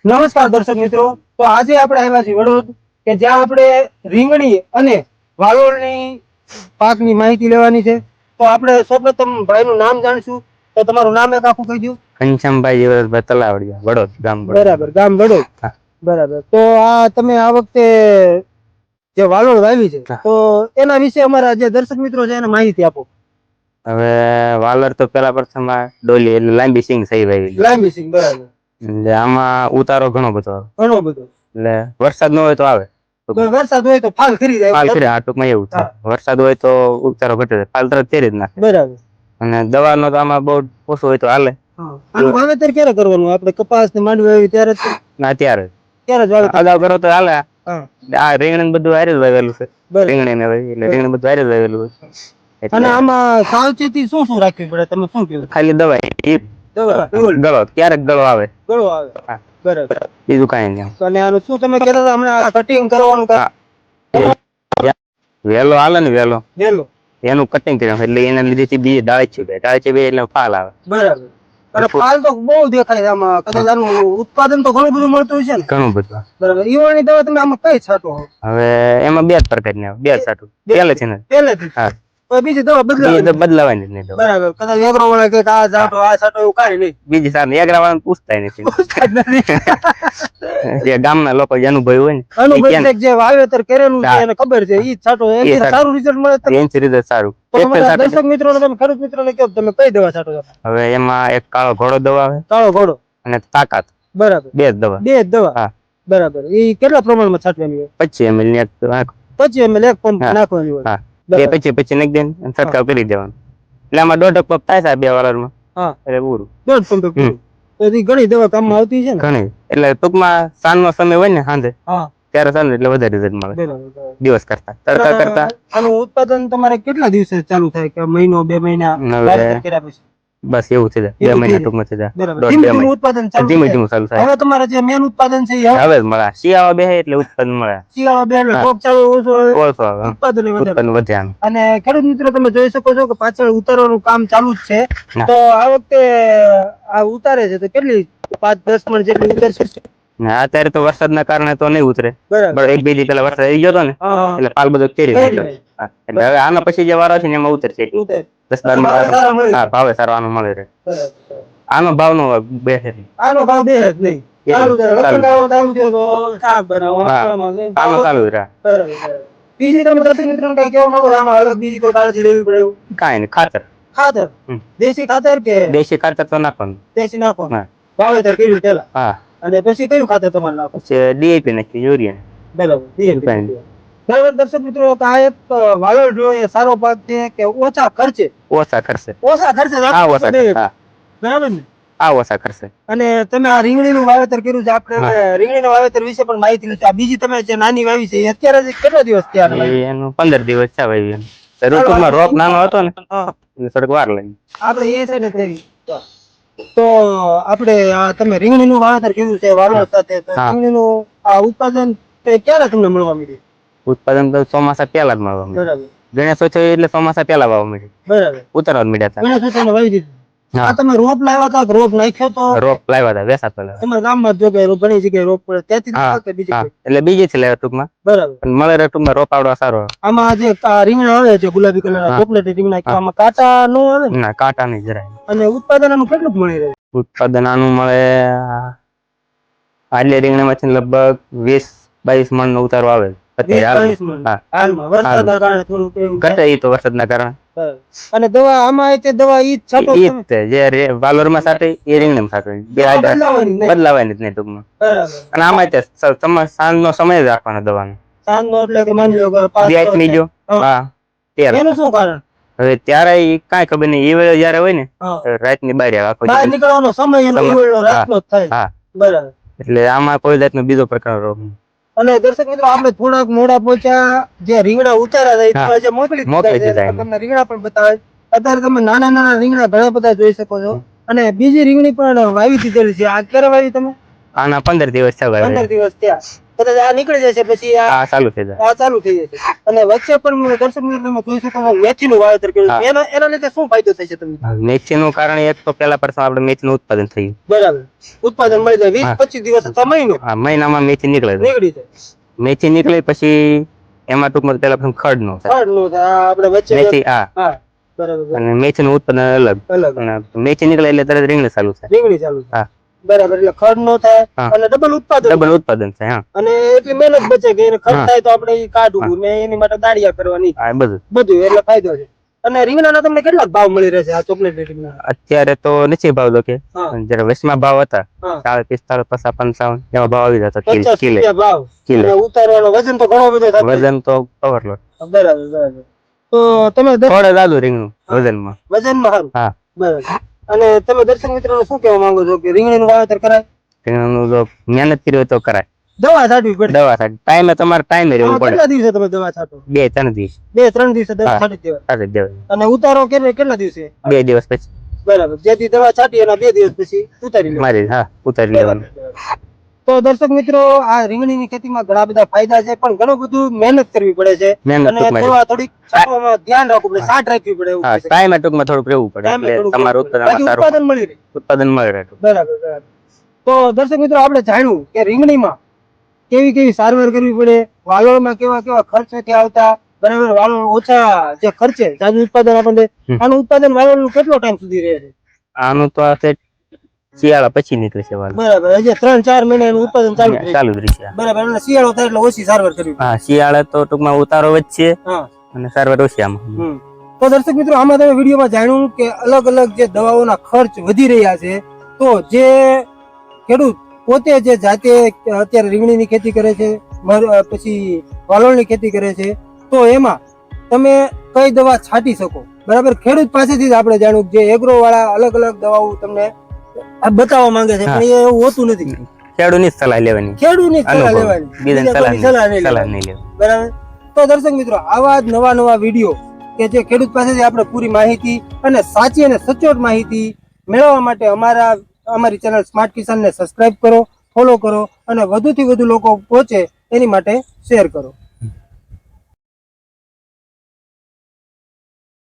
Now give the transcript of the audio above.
નમસ્કાર દર્શક મિત્રો, તો આજે આપણે આવ્યા છીએ વડોદ કે જ્યાં આપણે રીંગણી અને વાલોળની પાકની માહિતી લેવાની છે. તો આપણે સૌપ્રથમ ભાઈનું નામ જાણીશું. તો તમારું નામ એક આખું કહી દો. ઘનશ્યામભાઈ જીવરાજભાઈ તલાવડિયા, વડોદ ગામ. બરાબર, ગામ વડોદ. બરાબર. તો આ તમે આ વખતે જે વાલોળ વાવી છે તો એના વિશે અમારા જે દર્શક મિત્રો છે એને માહિતી આપો. હવે વાલર તો પેલા પ્રથમ ડોલી એટલે લાંબી સિંગ સહી વાવી. લાંબી સિંગ, બરાબર. એટલે આમાં ઉતારો ઘણો બધો આવે. ઘણો બધો. એટલે વરસાદ ન હોય તો આવે. વરસાદ હોય તો ફાલ ખરી જાય. ફાલ ખરી, આ ટૂંકમાં એવું થાય. વરસાદ હોય તો ઉતારો ઘટે જાય, ફાલ તરત તેરી જ નાખે. બરાબર. અને દવાનો તો આમાં બહુ ઓછો હોય તો હાલે. આનું વાવેતર ક્યારે કરવાનું? આપણે કપાસ ને માંડવી વાવી ત્યારે જ? ના, ત્યારે જ વાવેતર. અગાઉ કરો તો હાલે. આ રીંગણ બધું હારે જ વાવેલું છે. રીંગણી ને વાવી એટલે રીંગણ બધું હારે જ વાવેલું છે. અને આમાં સાવચેતી શું શું રાખવી પડે, તમે શું કહો? ખાલી દવા, ગળો ક્યારેક ગળો આવે. ગળો આવે, બરાબર. બીજું કઈ નહીં. અને આનું શું તમે કહેતા હતા હમણાં કટિંગ કરવાનું? વેલો હાલે ને, વેલો એનું કટિંગ કર્યું એટલે એના લીધે બીજી ડાળ છે એટલે ફાલ આવે. બરાબર. અને ફાલ તો બહુ દેખાય આમાં. કદાચ આનું ઉત્પાદન તો ઘણું બધું મળતું હોય છે ને? ઘણું બધું. બરાબર. ઈવળની દવા તમે આમાં કઈ છાંટો? હવે એમાં બે જ પ્રકારની આવે, બે છાંટું પહેલેથી. હા, બીજી દવા બદલાવાની જ નહીં. બરાબર. કદાચ એગ્રો વાળા કે આ છાંટો આ છાંટો એવું કાંઈ નહીં. બીજી સારી એગ્રા વાળા પૂછતા નથી. જે ગામના લોકો જે અનુભવ હોય ને, અનુભવ જે વાવેતર કરેલું છે એને ખબર છે, ઈ છાંટો એથી સારું રિઝલ્ટ મળે. એનથી રિઝલ્ટ સારું. દર્શક મિત્રોને તમે ખેડૂત મિત્રોને કહો તમે કઈ દવા છાંટો છો? હવે એમાં એક કાળો ઘોડો દવા આવે. કાળો ઘોડો અને તાકાત. બરાબર. બે જ દવા. બે જ દવા. હા, બરાબર. ઈ કેટલા પ્રમાણમાં છાંટવાની હોય? 25 ml ની 25 ml એક પંપ નાખવાની હોય. હા, બે 25 નાખી દેવાનું અને છંટકાવ કરી દેવાનો. એટલે આમાં 1.5 પંપ થાય છે બે વાળામાં. હા, એટલે પૂરું. 1.5 પંપ. તો ઈ ઘણી દવા કામમાં આવતી છે ને? ઘણી. એટલે ટૂંકમાં સાંજનો સમય હોય ને, સાંજે ત્યારે સાંજે એટલે વધારે રિઝલ્ટ મળે દિવસ કરતા. તડકા કરતા આનું ઉત્પાદન તમારે કેટલા દિવસે ચાલુ થાય? કે મહિનો, 2 મહિના કર્યા પછી? બસ એવું છે, 2 મહિના ટૂંકમાં છે. ધીમે ઉત્પાદન ધીમે ધીમે ચાલુ થાય. હવે તમારે જે મેન ઉત્પાદન છે હવે જ મળે. શિયાળો બે એટલે ઉત્પાદન મળે. શિયાળો બે એટલે કોક ચાલુ ઓછો આવે, ઉત્પાદન વધે. અને ખેડૂત મિત્રો તમે જોઈ શકો છો કે પાછળ ઉતારવાનું કામ ચાલુ જ છે. તો આ વખતે આ ઉતારે છે તો કેટલી 5-10 મણ જેટલી ઉતરશે? અત્યારે તો વરસાદના કારણે તો નહીં ઉતરે. બરાબર. એક બે દી પેલા વરસાદ આવી ગયો ને એટલે પાલ બધો કેરી ગયો. એટલે હવે આના પછી જે વારો છે ને એમાં ઉતરશે. 10-12 હા, ભાવે સારો આનો મળે રહે. આનો ભાવ નો બેસે. આનો ભાવ બે જ નહીં. આનો ચાલુ રહે. બીજી તમે દર્શક મિત્રોને કઈ કહેવા માંગો? આમાં અલગ બીજી કોઈ કાળજી લેવી પડે એવું? કાંઈ નહીં. ખાતર દેશી ખાતર કે? દેશી ખાતર તો નાખવાનું. દેશી નાખવાનું. વાવેતર કર્યું પેલા? હા. અને પછી કયું ખાતર તમારે નાખો? ડીએપી નાખ્યું, યુરિયા. બરાબર, ડીએપી. બરાબર. દર્શક મિત્રો, આ એક વાલોળ જોઈએ સારો પાક છે કે ઓછા ખર્ચે? ઓછા ખર્ચે. બરાબર ને? ઓછા ખર્ચે. અને તમે આ રીંગણીનું વાવેતર કર્યું છે. આપણે રીંગણીના વાવેતર વિશે પણ માહિતી લીધી. આ બીજી તમે જે નાની વાવી છે અત્યારે કેટલા દિવસ થયા? એનું 15 દિવસ છે વાવી. ઋતુમાં રોપ નાનો હતો ને થોડીક વાર લાગી. આપણે એ છે ને તેરી. તો આપણે આ તમે રીંગણીનું વાવેતર કર્યું છે વાલોળ સાથે, તો રીંગણીનું આ ઉત્પાદન ક્યારે તમને મળવા મળ્યું? ઉત્પાદન તો ચોમાસા પહેલા જ મળવા મળ્યું. બરાબર. ગણેશ ચતુર્થી એટલે ચોમાસા પહેલા વાવવા મળ્યું. બરાબર. ઉતારવા મળ્યા હતા. ગણેશ ચતુર્થી વાવી દીધું. આ તમે રોપ લાવ્યા હતા કે રોપ નાખ્યો તો? રોપ લાવ્યા હતા વેસા પહેલા. તમારા ગામમાં જો કે ઘણી જગ્યાએ રોપ પડે ત્યાંથી બીજી એટલે બીજી થી લાવ્યા ટૂંકમાં. બરાબર. પણ મળે ટૂંકમાં રોપ આવડવા સારો. આમાં જે રીંગણા આવે છે ગુલાબી કલર ચોકલેટી રીંગણા, આમાં કાંટા નો આવે? ના, કાંટા નહીં જરાય. અને ઉત્પાદન આનું કેટલું મળી રહે? ઉત્પાદન આનું મળે આટલી રીંગણામાંથી લગભગ 20-22 મણ નો ઉતારો આવે. વરસાદના કારણે. અને દવા આમાં દવા ઈ છાંટો જે વાલોરમાં છાંટે એ રીંગણામાં છાંટે. બદલાવાની જ નહીં ટૂંકમાં. અને આમાં સાંજનો સમય જ રાખવાનો દવાનો. સાંજનો એટલે કે માની લો હવે ત્યારે કાંઈ ખબર નહીં. એ વેળે જયારે હોય ને રાતની બહાર નીકળવાનો સમય. એટલે આમાં કોઈ જાતનો બીજો પ્રકાર રોગ. અને દર્શક મિત્રો, આપણે થોડાક મોડા પહોંચ્યા, જે રીંગણા ઉતાર્યા હતા મોકલી તમને રીંગણા પણ બતાવે. અત્યારે તમે નાના નાના રીંગણા ઘણા બધા જોઈ શકો છો. અને બીજી રીંગણી પણ વાવી દીધેલી છે. આ ક્યારે વાવી તમે? આના 15 દિવસ થયા. 15 દિવસ થયા. કદાચ આ નીકળી જશે પછી આ ચાલુ થઈ જાય. આ ચાલુ થઈ જશે. અને વચ્ચે પણ દર્શક મિત્રો તમે જોઈ શકો છો મેથીનું વાવેતર કર્યું છે. એના લીધે શું ફાયદો થશે તમને? મેથીનું કારણ એક તો પેલા પ્રથમ આપણે મેથીનું ઉત્પાદન થયું. બરાબર, ઉત્પાદન મળી જાય 20-25 દિવસ અથવા મહિનો. હા, મહિનામાં મેથી નીકળે. નીકળી જાય. મેથી નીકળે પછી એમાં ટૂંકમાં પેલા પ્રથમ ખડ નો થાય. ખડ નો થાય. આપણે વચ્ચે મેથી હા બરાબર. અને મેથીનું ઉત્પાદન અલગ. અને મેથી નીકળે એટલે તરત રીંગણી ચાલુ થાય. રીંગણી ચાલુ થાય. હા બરાબર, એટલે ખડ નો થાય અને ડબલ ઉત્પાદન થાય. હા, અને એટલી મહેનત બચે કે એને ખડ થાય તો આપણે ઈ કાઢવું ને એની માટે દાળિયા કરવાની. આ બધું એટલે ફાયદો છે. અને રીંગણાના તમને કેટલા ભાવ મળી રહેશે આ ચોકલેટ રીંગણા? અત્યારે તો નથી ભાવ કે જયારે વચમાં ભાવ હતા 40, 45, 55 એવા ભાવ આવી જતા. 50 રૂપિયા ભાવ. અને ઉતારવાનો વજન તો ઘણો બધો થાય. વજન તો ઓવરલોડ. બરાબર. તો તમે થોડે દાદુ રીંગણું વજનમાં સારું. હા, બરાબર. અને તમે દર્શક મિત્રોને શું કહેવા માંગો છો કે રીંગણીનું વાવેતર કરાય? રીંગણનું જો મહેનત કરી હોય તો કરાય. દવા છાંટવી પડે. ટાઈમે તમારે ટાઈમે રહેવું પડે. કેટલા દિવસે તમે દવા છાંટો? 2-3 દિવસ. 2-3 દિવસે દવા છાંટી દેવાય. અને ઉતારો કેટલા દિવસે? 2 દિવસ પછી. બરાબર, જેથી દવા છાંટી એના 2 દિવસ પછી ઉતારી લેવાનું. તો દર્શક મિત્રો, આ રીંગણીની ખેતીમાં ઘણા બધા ફાયદા છે, પણ ઘણું બધું મહેનત કરવી પડે છે અને થોડીક ધ્યાન રાખવું પડે, સાટ રાખવી પડે. ટાઈમે ટૂંકમાં થોડુંક રહેવું પડે એટલે તમારું ઉત્પાદન મળી રહે. બરાબર. તો દર્શક મિત્રો, આપણે જાણ્યું કે રીંગણીમાં કેવી સારવાર કરવી પડે, વાલોળમાં કેવા ખર્ચ નથી આવતા. બરાબર, વાલોળ ઓછા જે ખર્ચે જાજુ ઉત્પાદન આપણને. આનું ઉત્પાદન વાલોળનું કેટલો ટાઈમ સુધી રહે છે? આનું તો આ શિયાળા પછી નીકળે છે વાલોળ. બરાબર, હજી 3-4 મહિના એનું ઉત્પાદન ચાલુ રહેશે. બરાબર, અને શિયાળો થાય એટલે ઓછી સારવાર કરવી. હા, શિયાળા તો ટૂંકમાં ઉતારો વધશે અને સારવાર ઓછી આમાં. તો દર્શક મિત્રો, આમાં તમે વિડીયોમાં જાણ્યું કે અલગ અલગ જે દવાઓના ખર્ચ વધી રહ્યા છે, તો જે ખેડૂત પોતે જે જાતે અત્યારે રીંગણીની ખેતી કરે છે, પછી વાલોળની ખેતી કરે છે, તો એમાં તમે કઈ દવા છાંટી શકો. બરાબર, ખેડૂત પાસેથી જ આપણે જાણ્યું જે એગ્રો વાળા અલગ અલગ દવાઓ તમને બતાવવા માંગે છે, પણ એ એવું હોતું નથી. ખેડૂતની સલાહ લેવાની. બરાબર. તો દર્શક મિત્રો, આવા જ નવા વિડીયો કે જે ખેડૂત પાસેથી આપણે પૂરી માહિતી અને સાચી અને સચોટ માહિતી મેળવવા માટે અમારી ચેનલ સ્માર્ટ કિસાનને સબસ્ક્રાઇબ કરો, ફોલો કરો અને વધુથી વધુ લોકો પહોંચે એની માટે શેર કરો.